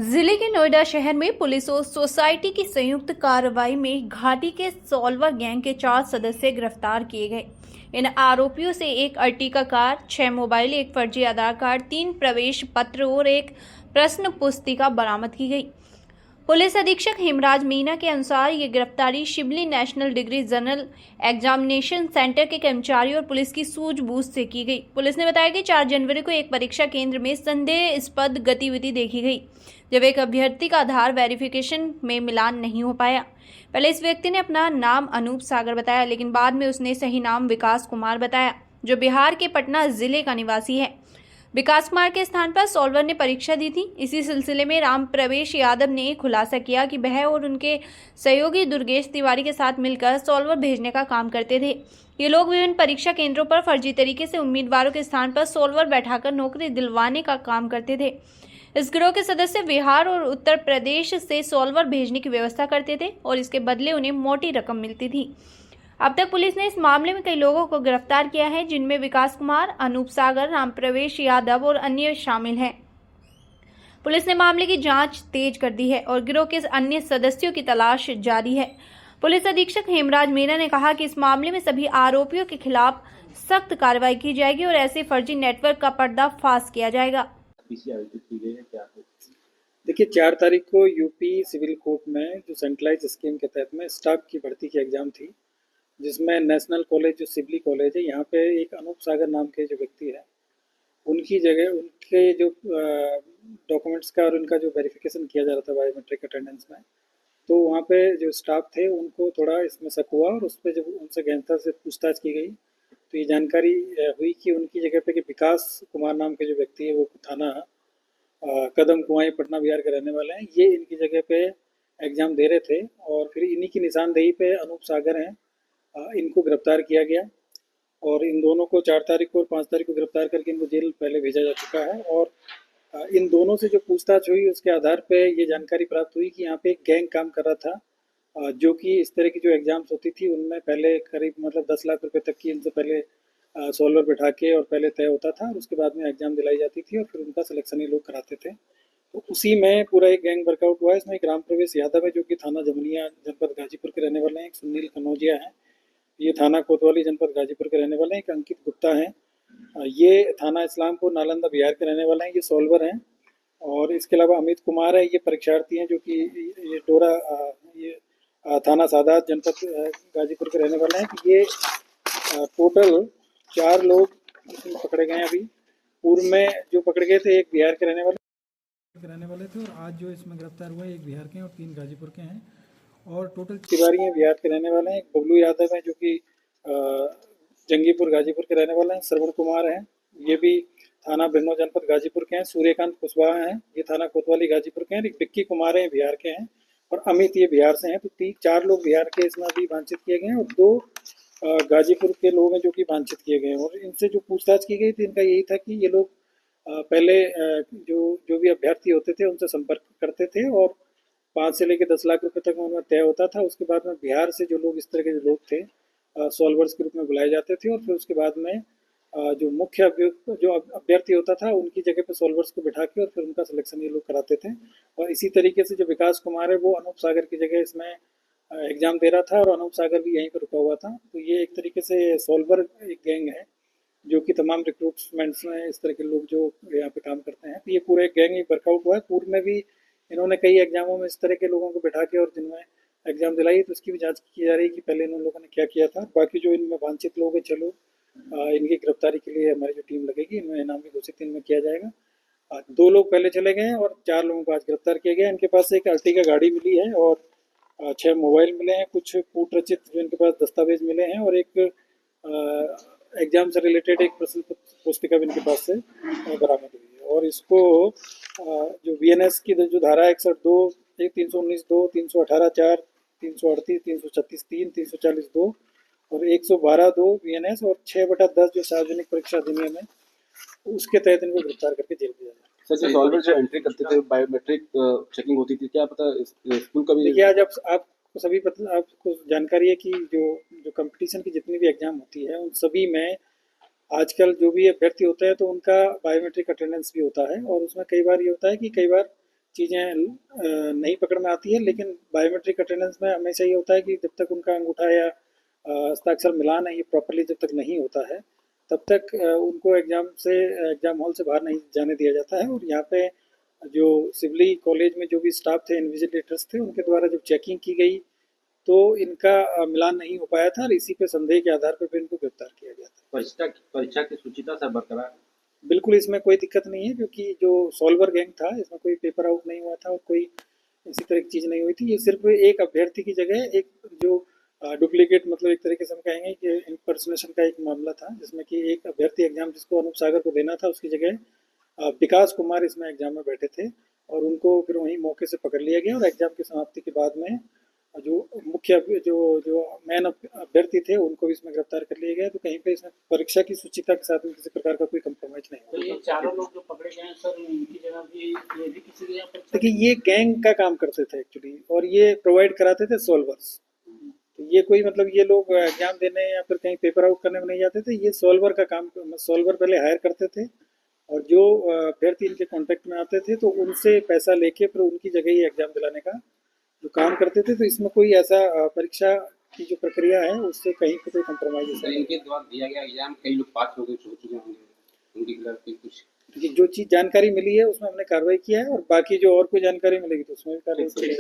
जिले के नोएडा शहर में पुलिस और सोसाइटी की संयुक्त कार्रवाई में घाटी के सॉल्वर गैंग के 4 सदस्य गिरफ्तार किए गए। इन आरोपियों से एक अर्टिगा कार, 6 मोबाइल, एक फर्जी आधार कार्ड, 3 प्रवेश पत्र और एक प्रश्न पुस्तिका बरामद की गई। पुलिस अधीक्षक हेमराज मीना के अनुसार ये गिरफ्तारी Shibli national degree general examination centre के कर्मचारियों और पुलिस की सूझबूझ से की गई। पुलिस ने बताया कि 4 जनवरी को एक परीक्षा केंद्र में संदेहास्पद गतिविधि देखी गई, जब एक अभ्यर्थी का आधार वेरिफिकेशन में मिलान नहीं हो पाया। पहले इस व्यक्ति ने अपना नाम अनूप सागर बताया, लेकिन बाद में उसने सही नाम विकास कुमार बताया, जो बिहार के पटना जिले का निवासी है। विकास कुमार के स्थान पर सॉल्वर ने परीक्षा दी थी। इसी सिलसिले में राम प्रवेश यादव ने खुलासा किया कि वह और उनके सहयोगी दुर्गेश तिवारी के साथ मिलकर सॉल्वर भेजने का काम करते थे। ये लोग विभिन्न परीक्षा केंद्रों पर फर्जी तरीके से उम्मीदवारों के स्थान पर सॉल्वर बैठाकर नौकरी दिलवाने का काम करते थे। इस गिरोह के सदस्य बिहार और उत्तर प्रदेश से सॉल्वर भेजने की व्यवस्था करते थे और इसके बदले उन्हें मोटी रकम मिलती थी। अब तक पुलिस ने इस मामले में कई लोगों को गिरफ्तार किया है, जिनमें विकास कुमार, अनूप सागर, राम प्रवेश यादव और अन्य शामिल हैं। पुलिस ने मामले की जांच तेज कर दी है और गिरोह के अन्य सदस्यों की तलाश जारी है। पुलिस अधीक्षक हेमराज मीना ने कहा कि इस मामले में सभी आरोपियों के खिलाफ सख्त कार्रवाई की जाएगी और ऐसे फर्जी नेटवर्क का पर्दाफाश किया जाएगा। देखिए, 4 तारीख को यूपी सिविल कोर्ट में जो सेंट्रलाइज स्कीम के तहत में स्टाफ की भर्ती की एग्जाम थी, जिसमें नेशनल कॉलेज जो सिबली कॉलेज है, यहाँ पे एक अनूप सागर नाम के जो व्यक्ति है, उनकी जगह उनके जो डॉक्यूमेंट्स का और उनका जो वेरिफिकेशन किया जा रहा था बायोमेट्रिक अटेंडेंस में, तो वहाँ पे जो स्टाफ थे उनको थोड़ा इसमें शक हुआ और उस पर जब उनसे गहनता से पूछताछ की गई तो ये जानकारी हुई कि उनकी जगह पे कि विकास कुमार नाम के जो व्यक्ति है वो थाना कदम कुआई पटना बिहार के रहने वाले हैं, ये इनकी जगह पे एग्ज़ाम दे रहे थे और फिर इन्हीं की निशानदेही पे अनूप सागर हैं, इनको गिरफ्तार किया गया और इन दोनों को 4 तारीख को और 5 तारीख को गिरफ्तार करके इनको जेल पहले भेजा जा चुका है। और इन दोनों से जो पूछताछ हुई उसके आधार पे ये जानकारी प्राप्त हुई कि यहाँ पे एक गैंग काम कर रहा था, जो कि इस तरह की जो एग्ज़ाम्स होती थी उनमें पहले करीब मतलब 10 लाख रुपए तक की इनसे पहले सॉल्वर बैठा के और पहले तय होता था और उसके बाद में एग्ज़ाम दिलाई जाती थी और फिर उनका सिलेक्शन ये लोग कराते थे। तो उसी में पूरा एक गैंग वर्कआउट हुआ है। इसमें एक राम प्रवेश यादव है जो कि थाना जमुनिया जनपद गाजीपुर के रहने वाले हैं, एक सुनील कनौजिया है, ये थाना कोतवाली जनपद गाजीपुर के रहने वाले हैं, एक अंकित गुप्ता है, ये थाना इस्लामपुर नालंदा बिहार के रहने वाले हैं, ये सॉल्वर हैं। और इसके अलावा अमित कुमार है, ये परीक्षार्थी हैं जो कि ये डोरा ये थाना सादात जनपद गाजीपुर के रहने वाले हैं। ये टोटल 4 लोग इसमें पकड़े गए हैं। अभी पूर्व में जो पकड़े गए थे एक बिहार के रहने वाले थे और आज जो इसमें गिरफ्तार हुए एक बिहार के हैं और 3 गाजीपुर के हैं और टोटल तिवारी हैं बिहार के रहने वाले हैं। एक बबलू यादव है जो कि जंगीपुर गाजीपुर के रहने वाले हैं। श्रवण कुमार हैं, ये भी थाना बिरनौ जनपद गाजीपुर के हैं। सूर्यकांत कुशवाहा हैं, ये थाना कोतवाली गाजीपुर के हैं। एक विक्की कुमार हैं, बिहार के हैं और अमित ये बिहार से हैं। तो 4 लोग बिहार के इसमें अभी वांछित किए गए हैं और 2 गाजीपुर के लोग हैं जो कि वांछित किए गए हैं। और इनसे जो पूछताछ की गई थी इनका यही था कि ये लोग पहले जो भी अभ्यर्थी होते थे उनसे संपर्क करते थे और 5 से लेकर 10 लाख रुपए तक उनमें तय होता था। उसके बाद में बिहार से जो लोग इस तरह के जो लोग थे सॉल्वर्स के रूप में बुलाए जाते थे और फिर उसके बाद में जो मुख्य जो अभ्यर्थी होता था उनकी जगह पे सॉल्वर्स को बिठा के और फिर उनका सिलेक्शन ये लोग कराते थे। और इसी तरीके से जो विकास कुमार है वो अनूप सागर की जगह इसमें एग्ज़ाम दे रहा था और अनूप सागर भी यहीं पर रुका हुआ था। तो ये एक तरीके से सॉल्वर एक गैंग है जो कि तमाम रिक्रूटमेंट्स में इस तरह के लोग जो यहाँ पे काम करते हैं। तो ये पूरा एक गैंग ही वर्कआउट हुआ है। पूर्व में भी इन्होंने कई एग्जामों में इस तरह के लोगों को बिठा के और जिनमें एग्जाम दिलाई, तो उसकी भी जांच की जा रही है कि पहले इन लोगों ने क्या किया था। बाकी जो इनमें वांछित लोग हैं, चलो इनकी गिरफ्तारी के लिए हमारी जो टीम लगेगी, इनमें इनाम भी घोषित इनमें किया जाएगा। 2 लोग पहले चले गए हैं और 4 लोगों को आज गिरफ्तार किया गया। इनके पास एक अर्टिगा गाड़ी मिली है और 6 मोबाइल मिले हैं, कुछ कूट रचित जो इनके पास दस्तावेज मिले हैं और एक एग्जाम से रिलेटेड एक प्रश्न पुस्तिका भी इनके पास से बरामद हुई है। और इसको जो VNS की जो धारा 61(2), 319(2), 318(4), 338, 336(3), 340(2) और 112(2) VNS और 6/10 जो सार्वजनिक परीक्षा अधिनियम है उसके तहत इनको गिरफ्तार करके जेल भेजा जाए। सर, जो सॉल्वर जो एंट्री करते थे बायोमेट्रिक चेकिंग होती थी, क्या पता स्कूल का भी? देखिए, आज आपको सभी पता, आपको जानकारी है कि जो कंपटीशन की जितनी भी एग्जाम होती है उन सभी में आजकल जो भी अभ्यर्थी होते हैं तो उनका बायोमेट्रिक अटेंडेंस भी होता है और उसमें कई बार ये होता है कि कई बार चीज़ें नहीं पकड़ में आती है, लेकिन बायोमेट्रिक अटेंडेंस में हमेशा ये होता है कि जब तक उनका अंगूठा या हस्ताक्षर मिलान है ये प्रॉपर्ली जब तक नहीं होता है, तब तक उनको एग्ज़ाम हॉल से बाहर नहीं जाने दिया जाता है। और यहाँ पे जो सिवली कॉलेज में जो भी स्टाफ थे, इन्विजिलेटर्स थे, उनके द्वारा जब चेकिंग की गई तो इनका मिलान नहीं हो पाया था और इसी पे संदेह के आधार पर इनको गिरफ्तार किया गया था। परीक्षा की शुचिता सर बरकरार? बिल्कुल, इसमें कोई दिक्कत नहीं है, क्योंकि जो सॉल्वर गैंग था इसमें कोई पेपर आउट नहीं हुआ था और कोई इसी तरह की चीज़ नहीं हुई थी। ये सिर्फ एक अभ्यर्थी की जगह एक जो डुप्लीकेट, मतलब एक तरीके से हम कहेंगे कि इम्पर्सनेशन का एक मामला था, जिसमें कि एक अभ्यर्थी एग्जाम जिसको अनूप सागर को देना था उसकी जगह विकास कुमार इसमें एग्जाम में बैठे थे और उनको फिर वहीं मौके से पकड़ लिया गया और एग्जाम की समाप्ति के बाद में जो मुख्य जो मेन अभ्यर्थी थे उनको भी इसमें गिरफ्तार कर लिया गया। तो कहीं पे इसमें परीक्षा की शुचिता के साथ में किसी प्रकार का कोई कंप्रोमाइज नहीं तो ये चारों लोग जो पकड़े गए हैं सर, इनकी जगह भी ये भी किसी के यहाँ पर देखिए, ये गैंग का काम करते थे एक्चुअली और ये प्रोवाइड कराते थे सॉल्वर्स। तो ये कोई मतलब ये लोग एग्जाम देने या फिर कहीं पेपर आउट करने में नहीं जाते थे, ये सॉल्वर का काम, सॉल्वर पहले हायर करते थे और जो अभ्यर्थी इनके कांटेक्ट में आते थे तो उनसे पैसा लेके फिर उनकी जगह ही एग्जाम दिलाने का जो काम करते थे। तो इसमें कोई ऐसा परीक्षा की जो प्रक्रिया है उससे कहीं पे कोई कंप्रोमाइज नहीं। इनके द्वारा दिया गया एग्जाम कई लोग पास हो चुके होंगे, उनकी खिलाफ कुछ जो चीज़ जानकारी मिली है उसमें हमने कार्रवाई किया है और बाकी जो और कोई जानकारी मिलेगी तो उसमें भी कार्रवाई की जाएगी।